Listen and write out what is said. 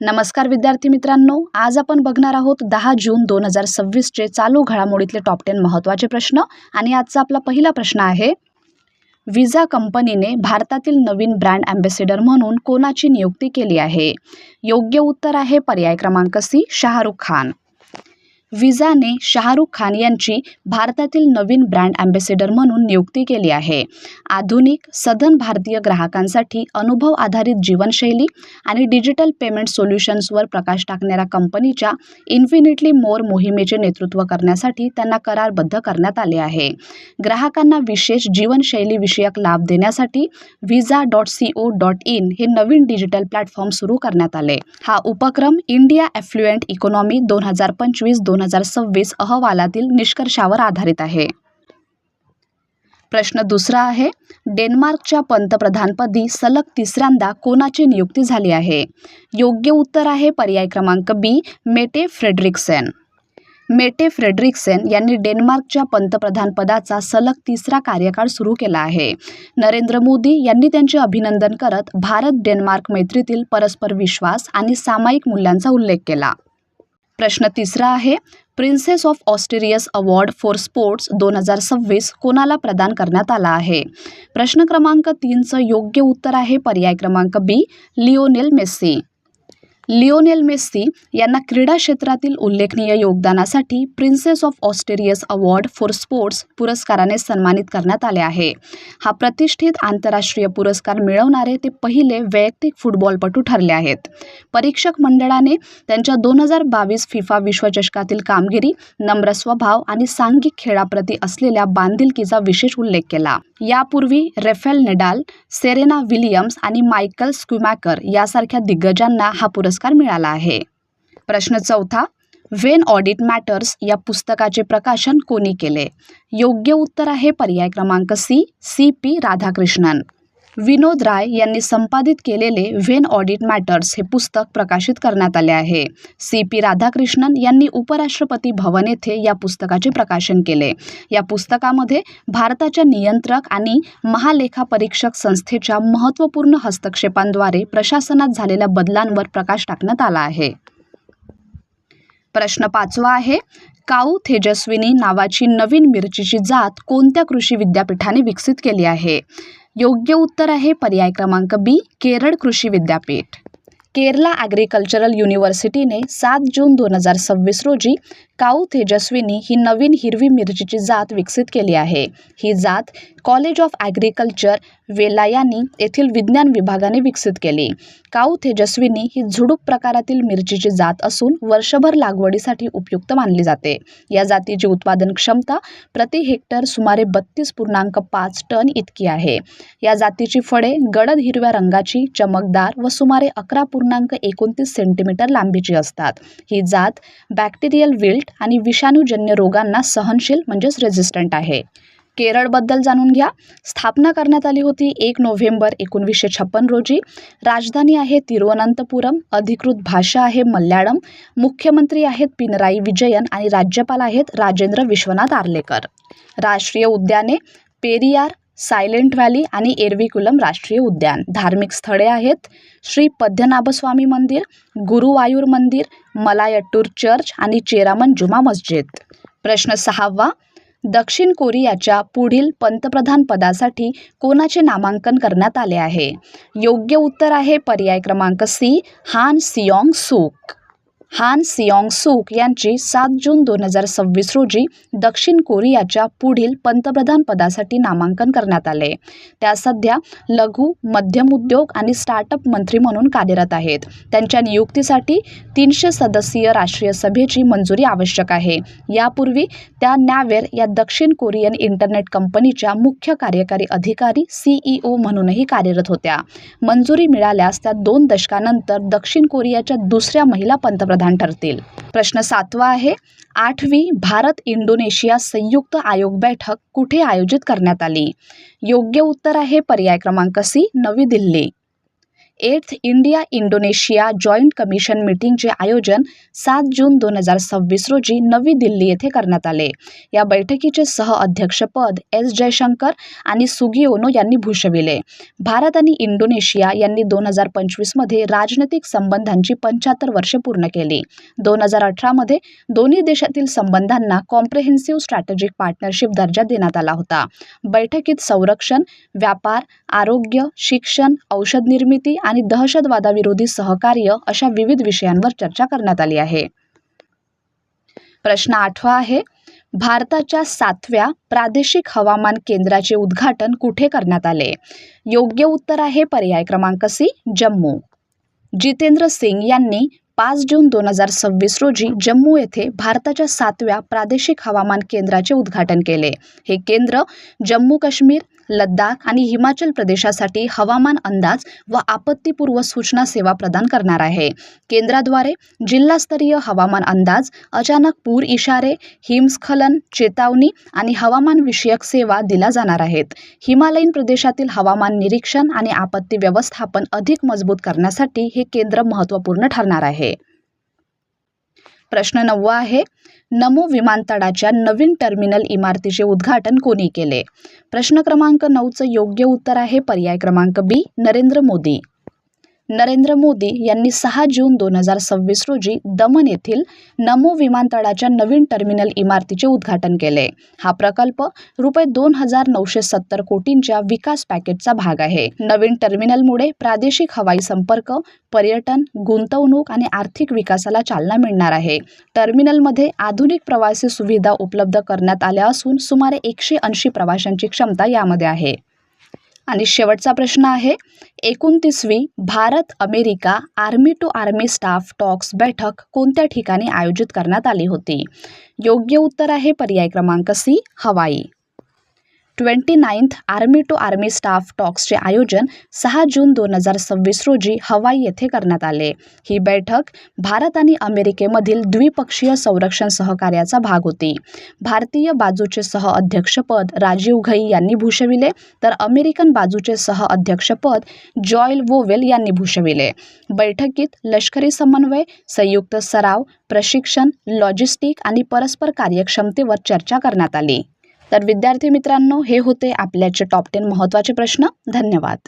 नमस्कार विद्यार्थी मित्रांनो, आज आपण बघणार आहोत 10 जून 2026 चे चालू घडामोडीतले टॉप 10 महत्त्वाचे प्रश्न. आणि आजचा आपला पहिला प्रश्न आहे, विजा कंपनीने भारतातील नवीन ब्रँड अँबॅसेडर म्हणून कोणाची नियुक्ती केली आहे? योग्य उत्तर आहे पर्याय क्रमांक सी, शाहरुख खान. विजाने शाहरुख खान यांची भारतातील नवीन ब्रँड अँबॅसेडर म्हणून नियुक्ती केली आहे. आधुनिक सधन भारतीय ग्राहकांसाठी अनुभव आधारित जीवनशैली आणि डिजिटल पेमेंट सोल्युशन्सवर प्रकाश टाकणाऱ्या कंपनीच्या इन्फिनिटली मोर मोहिमेचे नेतृत्व करण्यासाठी त्यांना करारबद्ध करण्यात आले आहे. ग्राहकांना विशेष जीवनशैली विषयक लाभ देण्यासाठी visa.co.in हे नवीन डिजिटल प्लॅटफॉर्म सुरू करण्यात आले. हा उपक्रम इंडिया ॲफ्लुएंट इकॉनॉमी 2025-2026 अहवालातील निष्कर्षावर आधारित आहे. प्रश्न दुसरा आहे, डेन्मार्कच्या पंतप्रधानपदी सलग तिसऱ्यांदा कोणाची नियुक्ती झाली आहे? योग्य उत्तर आहे पर्याय क्रमांक बी, मेटे फ्रेडरिक्सेन. मेटे फ्रेडरिक्सेन यांनी डेन्मार्कच्या पंतप्रधानपदाचा सलग तिसरा कार्यकाळ सुरू केला आहे. नरेंद्र मोदी यांनी त्यांचे अभिनंदन करत भारत डेन्मार्क मैत्रीतील परस्पर विश्वास आणि सामायिक मूल्यांचा उल्लेख केला. प्रश्न तिसरा आहे, princess of Asturias award for sports 2026 कोणाला प्रदान करण्यात आला आहे? प्रश्न क्रमांक 3चं योग्य उत्तर आहे पर्याय क्रमांक B, Lionel Messi. Lionel Messi यांना क्रीडा क्षेत्रातील उल्लेखनीय योगदानासाठी princess of Asturias award for sports पुरस्काराने सन्मानित करण्यात आले आहे. हा प्रतिष्ठित आंतरराष्ट्रीय पुरस्कार मिळवणारे ते पहिले वैयक्तिक फुटबॉलपटू ठरले आहेत. परीक्षक मंडळाने त्यांच्या 2022 फिफा विश्वचषकातील कामगिरी, नम्र स्वभाव आणि सांघिक खेळाप्रती असलेल्या बांधिलकीचा विशेष उल्लेख केला. यापूर्वी रेफेल नडाल, सेरेना विलियम्स आणि मायकल स्कुमॅकर यासारख्या दिग्गजांना हा पुरस्कार मिळाला आहे. प्रश्न चौथा, व्हेन ऑडिट मॅटर्स या पुस्तकाचे प्रकाशन कोणी केले? योग्य उत्तर आहे पर्याय क्रमांक सी, सी.पी. राधाकृष्णन. विनोद राय यांनी संपादित केलेले व्हेन ऑडिट मॅटर्स हे पुस्तक प्रकाशित करण्यात आले आहे. सी.पी. राधाकृष्णन यांनी उपराष्ट्रपती भवन येथे या पुस्तकाचे प्रकाशन केले. या पुस्तकामध्ये भारताच्या नियंत्रक आणि महालेखापरीक्षक संस्थेच्या महत्त्वपूर्ण हस्तक्षेपांद्वारे प्रशासनात झालेल्या बदलांवर प्रकाश टाकण्यात आला आहे. प्रश्न 5वा आहे, काऊ तेजस्विनी नावाची नवीन मिरचीची जात कोणत्या कृषी विद्यापीठाने विकसित केली आहे? योग्य उत्तर आहे पर्याय क्रमांक बी, केरळ कृषी विद्यापीठ. केरला ॲग्रिकल्चरल युनिव्हर्सिटीने 7 जून 2026 रोजी काऊ तेजस्विनी ही नवीन हिरवी मिरचीची जात विकसित केली आहे. ही जात कॉलेज ऑफ ॲग्रिकल्चर वेलायानी येथील विज्ञान विभागाने विकसित केली. काऊ तेजस्विनी ही झुडूप प्रकारातील मिरचीची जात असून वर्षभर लागवडीसाठी उपयुक्त मानली जाते. या जातीची उत्पादन क्षमता प्रति हेक्टर सुमारे 32.5 टन इतकी आहे. या जातीची फळे गडद हिरव्या रंगाची, चमकदार व सुमारे 11.29 सेंटीमीटर लांबीची असतात. ही जात बॅक्टेरियल विल्ट आणि विषाणूजन्य रोगांना सहनशील म्हणजेच रेझिस्टंट आहे. केरळबद्दल जाणून घ्या. स्थापना करण्यात आली होती 1 नोव्हेंबर 1956 रोजी. राजधानी आहे तिरुवनंतपुरम. अधिकृत भाषा आहे मल्याळम. मुख्यमंत्री आहेत पिनराई विजयन आणि राज्यपाल आहेत राजेंद्र विश्वनाथ आर्लेकर. राष्ट्रीय उद्याने पेरियार, सायलेंट व्हॅली आणि एरविकुलम राष्ट्रीय उद्यान. धार्मिक स्थळे आहेत श्री पद्मनाभस्वामी मंदिर, गुरुवायूर मंदिर, मलायट्टूर चर्च आणि चेरामन जुमा मस्जिद. प्रश्न 6वा, दक्षिण कोरियाच्या पुढील पंतप्रधान पदासाठी कोणाचे नामांकन करण्यात आले आहे? योग्य उत्तर आहे पर्याय क्रमांक सी, हान सिऑंग सूक. हान सिऑंग सूक यांची 7 जून 2026 रोजी दक्षिण कोरियाच्या पुढील पंतप्रधान पदासाठी नामांकन करण्यात आले. त्या सध्या लघु, मध्यम उद्योग आणि स्टार्टअप मंत्री म्हणून कार्यरत आहेत. त्यांच्या नियुक्तीसाठी 300 सदस्यीय राष्ट्रीय सभेची मंजुरी आवश्यक आहे. यापूर्वी त्या नॅवेर या दक्षिण कोरियन इंटरनेट कंपनीच्या मुख्य कार्यकारी अधिकारी CEO म्हणूनही कार्यरत होत्या. मंजुरी मिळाल्यास त्या 2 दशकांनंतर दक्षिण कोरियाच्या दुसऱ्या महिला पंतप्रधान ठरतील. प्रश्न 7वा आहे, 8वी भारत इंडोनेशिया संयुक्त आयोग बैठक कुठे आयोजित करण्यात आली? योग्य उत्तर आहे पर्याय क्रमांक C, Navi Delhi. 8th India Indonesia joint commission मीटिंगचे आयोजन 7 जून 2026 रोजी नवी दिल्ली येथे करण्यात आले. या बैठकीचे सह-अध्यक्षपद एस जयशंकर आणि सुगिओनो यांनी भूषविले. भारत आणि इंडोनेशिया यांनी 2025 मध्ये राजनैतिक संबंधांची 75 वर्षे पूर्ण केली. 2018 मध्ये दोन्ही देशातील संबंधांना कॉम्प्रेहेन्सिव्ह स्ट्रॅटेजिक पार्टनरशिप दर्जा देण्यात आला होता. बैठकीत संरक्षण, व्यापार, आरोग्य, शिक्षण, औषध निर्मिती आणि दहशतवादाविरोधी सहकार्य अशा विविध विषयांवर चर्चा करण्यात आली आहे. प्रश्न 8वा आहे, भारताच्या 7व्या प्रादेशिक हवामान केंद्राचे उद्घाटन कुठे करण्यात आले? योग्य उत्तर आहे पर्याय क्रमांक सी, जम्मू. जितेंद्र सिंग यांनी 5 जून 2026 रोजी जम्मू येथे भारताच्या 7व्या प्रादेशिक हवामान केंद्राचे उद्घाटन केले. हे केंद्र जम्मू काश्मीर, लडाख आणि हिमाचल प्रदेशासाठी हवामान अंदाज व आपत्तीपूर्व सूचना सेवा प्रदान करणार आहे. केंद्राद्वारे जिल्हास्तरीय हवामान अंदाज, अचानक पूर इशारे, हिमस्खलन चेतावणी आणि हवामानविषयक सेवा दिल्या जाणार आहेत. हिमालयीन प्रदेशातील हवामान निरीक्षण आणि आपत्ती व्यवस्थापन अधिक मजबूत करण्यासाठी हे केंद्र महत्त्वपूर्ण ठरणार आहे. प्रश्न 9वा आहे, नमो विमानतळाच्या नवीन टर्मिनल इमारतीचे उद्घाटन कोणी केले? प्रश्न क्रमांक 9चं योग्य उत्तर आहे पर्याय क्रमांक बी, नरेंद्र मोदी. नरेंद्र मोदी यांनी 6 जून 2026 रोजी दमन येथील नमो विमानतळाच्या नवीन टर्मिनल इमारतीचे उद्घाटन केले. हा प्रकल्प रुपये 2,970 कोटींच्या विकास पॅकेजचा भाग आहे. नवीन टर्मिनलमुळे प्रादेशिक हवाई संपर्क, पर्यटन, गुंतवणूक आणि आर्थिक विकासाला चालना मिळणार आहे. टर्मिनलमध्ये आधुनिक प्रवासी सुविधा उपलब्ध करण्यात आल्या असून सुमारे 180 प्रवाशांची क्षमता यामध्ये आहे. आणि शेवटचा प्रश्न आहे, 29वी Bharat America army to army staff talks बैठक कोणत्या ठिकाणी आयोजित करण्यात आली होती? योग्य उत्तर आहे पर्याय क्रमांक C, Hawaii. 29th army to army staff टॉक्सचे आयोजन 6 जून 2026 रोजी हवाई येथे करण्यात आले. ही बैठक भारत आणि अमेरिकेमधील द्विपक्षीय संरक्षण सहकार्याचा भाग होती. भारतीय बाजूचे सह-अध्यक्षपद राजीव घई यांनी भूषविले, तर अमेरिकन बाजूचे सह-अध्यक्षपद जॉयल वोवेल यांनी भूषविले. बैठकीत लष्करी समन्वय, संयुक्त सराव, प्रशिक्षण, लॉजिस्टिक आणि परस्पर कार्यक्षमतेवर चर्चा करण्यात आली. तर विद्यार्थी मित्रांनो, हे होते आपल्याचे टॉप 10 महत्त्वाचे प्रश्न. धन्यवाद.